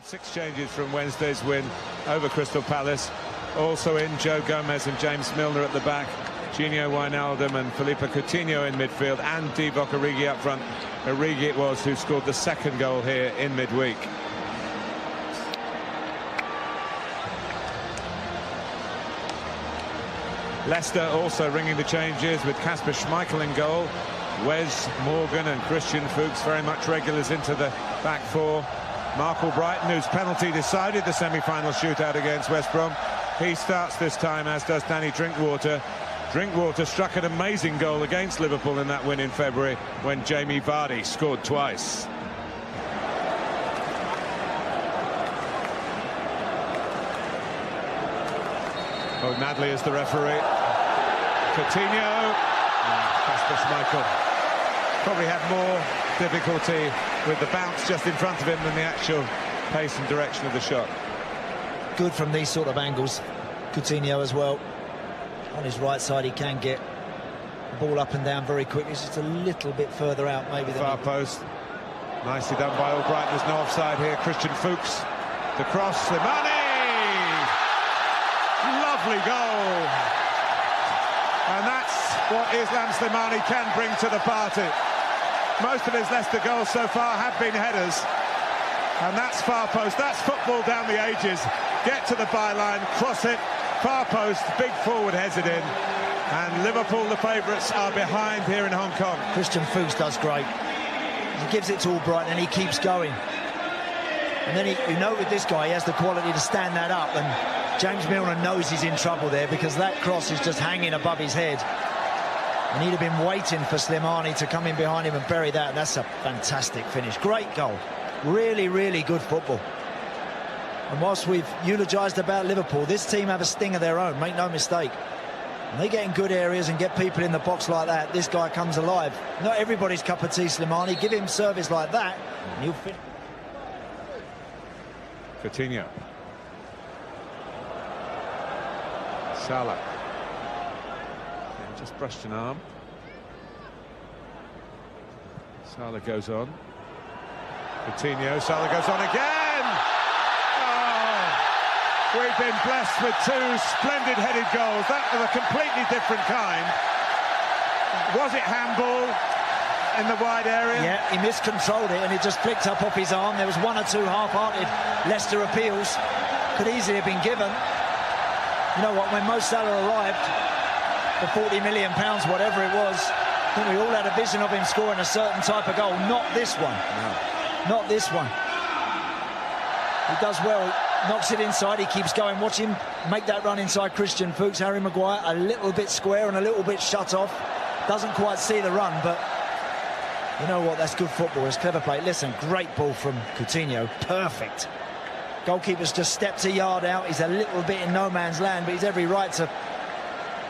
6 changes from Wednesday's win over Crystal Palace. Also in Joe Gomez and James Milner at the back, Gino Wijnaldum and Philippe Coutinho in midfield, and Divock Origi up front. Origi it was who scored the second goal here in midweek. Leicester also ringing the changes with Kasper Schmeichel in goal. Wes Morgan and Christian Fuchs very much regulars into the back four. Mark Albrighton, whose penalty decided the semi-final shootout against West Brom, he starts this time, as does Danny Drinkwater. Drinkwater struck an amazing goal against Liverpool in that win in February when Jamie Vardy scored twice. O'Madley is the referee. Coutinho. Kasper Schmeichel probably had more difficulty with the bounce just in front of him than the actual pace and direction of the shot. Good from these sort of angles. Coutinho as well. On his right side, he can get the ball up and down very quickly. It's just a little bit further out, maybe. Far post. Nicely done by Albrighton. There's no offside here. Christian Fuchs. The cross. Slimani! Lovely goal. And that's what Islam Slimani can bring to the party. Most of his Leicester goals so far have been headers. And that's far post. That's football down the ages. Get to the byline, cross it, far post, big forward heads it in. And Liverpool, the favourites, are behind here in Hong Kong. Christian Fuchs does great. He gives it to Albrighton and he keeps going. And then you know with this guy, he has the quality to stand that up. And James Milner knows he's in trouble there because that cross is just hanging above his head. And he'd have been waiting for Slimani to come in behind him and bury that. And that's a fantastic finish. Great goal. Really, really good football. And whilst we've eulogised about Liverpool, this team have a sting of their own, make no mistake. And they get in good areas and get people in the box like that. This guy comes alive. Not everybody's cup of tea, Slimani. Give him service like that, and he'll finish. Coutinho. Salah. Yeah, just brushed an arm. Salah goes on. Coutinho. Salah goes on again. We've been blessed with 2 splendid headed goals. That was a completely different kind. Was it handball in the wide area? Yeah, he miscontrolled it and it just flicked up off his arm. There was 1 or 2 half-hearted Leicester appeals. Could easily have been given. You know what, when Mo Salah arrived for £40 million, whatever it was, I think we all had a vision of him scoring a certain type of goal. Not this one. No. Not this one. He does well. Knocks it inside, he keeps going. Watch him make that run inside Christian Fuchs. Harry Maguire a little bit square and a little bit shut off. Doesn't quite see the run, but you know what, that's good football. It's clever play. Listen, great ball from Coutinho. Perfect. Goalkeeper's just stepped a yard out. He's a little bit in no man's land, but he's every right to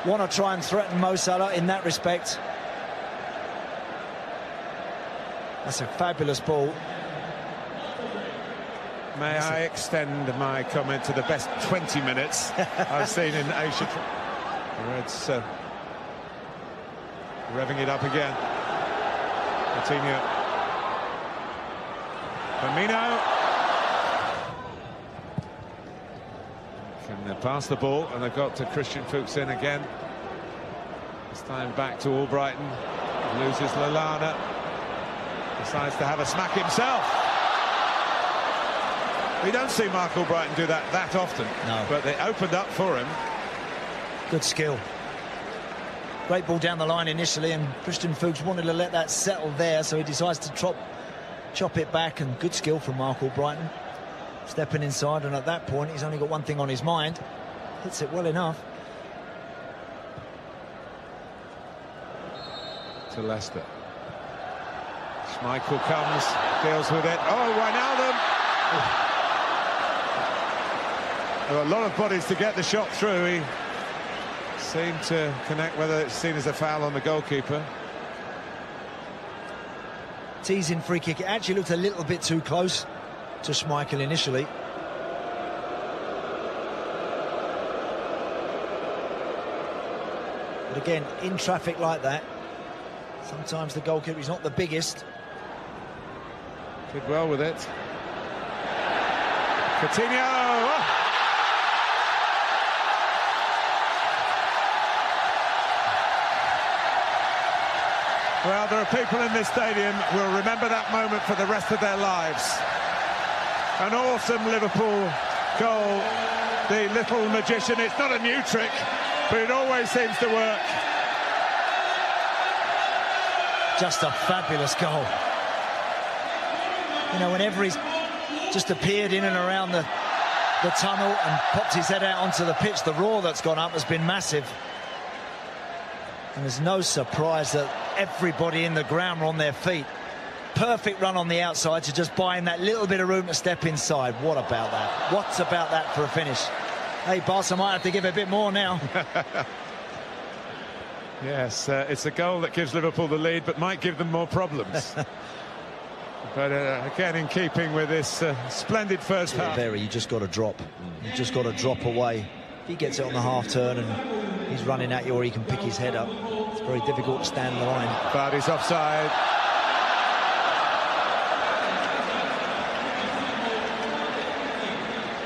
want to try and threaten Mo Salah in that respect. That's a fabulous ball. May I extend my comment to the best 20 minutes I've seen in Asia. The Reds revving it up again. Coutinho. Firmino. Can pass the ball, and they've got to Christian Fuchs in again. This time back to Albrighton. Loses Lallana. Decides to have a smack himself. We don't see Mark Albrighton do that often, no. But they opened up for him. Good skill. Great ball down the line initially, and Christian Fuchs wanted to let that settle there, so he decides to chop it back, and good skill from Mark Albrighton. Stepping inside, and at that point, he's only got one thing on his mind. Hits it well enough. To Leicester. Schmeichel comes, deals with it. Oh, Wijnaldum! There were a lot of bodies to get the shot through. He seemed to connect, whether it's seen as a foul on the goalkeeper. Teasing free kick. It actually looked a little bit too close to Schmeichel initially. But again, in traffic like that, sometimes the goalkeeper is not the biggest. Did well with it. Coutinho! Oh. Well, there are people in this stadium who will remember that moment for the rest of their lives. An awesome Liverpool goal. The little magician, it's not a new trick, but it always seems to work. Just a fabulous goal. You know, whenever he's just appeared in and around the tunnel and popped his head out onto the pitch, the roar that's gone up has been massive. And there's no surprise that everybody in the ground were on their feet. Perfect run on the outside to just buy him that little bit of room to step inside. What about that? What's about that for a finish? Hey, Barca might have to give a bit more now. Yes, it's a goal that gives Liverpool the lead, but might give them more problems. But again, in keeping with this splendid first half. You just got to drop. You just got to drop away. If he gets it on the half turn and he's running at you, or he can pick his head up, it's very difficult to stand in the line. Vardy's offside.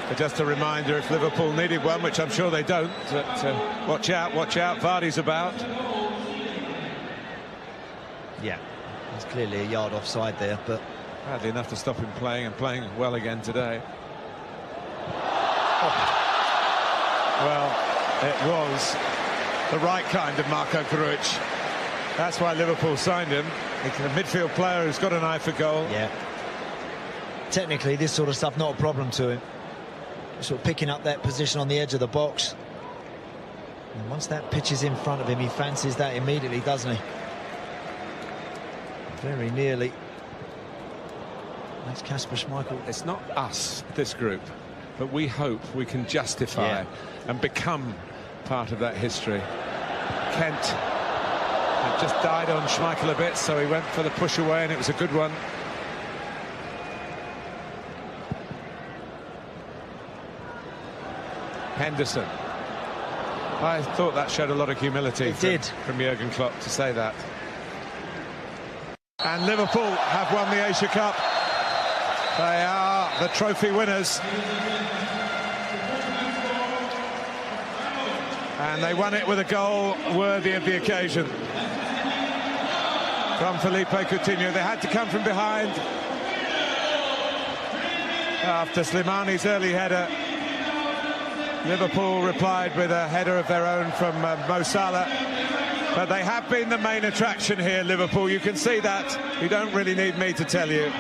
But just a reminder, if Liverpool needed one, which I'm sure they don't, that, watch out, Vardy's about. Yeah, there's clearly a yard offside there, but hardly enough to stop him playing, and playing well again today. Oh. Well, it was the right kind of Marco Grujic. That's why Liverpool signed him. He's a midfield player who's got an eye for goal. Yeah. Technically, this sort of stuff not a problem to him. Sort of picking up that position on the edge of the box. And once that pitch is in front of him, he fancies that immediately, doesn't he? Very nearly. That's Kasper Schmeichel. It's not us, this group, but we hope we can justify and become part of that history. Kent had just died on Schmeichel a bit, so he went for the push away, and it was a good one. Henderson. I thought that showed a lot of humility from Jurgen Klopp to say that. And Liverpool have won the Asia Cup. They are the trophy winners. And they won it with a goal worthy of the occasion. From Felipe Coutinho. They had to come from behind after Slimani's early header. Liverpool replied with a header of their own from Mo Salah. But they have been the main attraction here, Liverpool. You can see that. You don't really need me to tell you.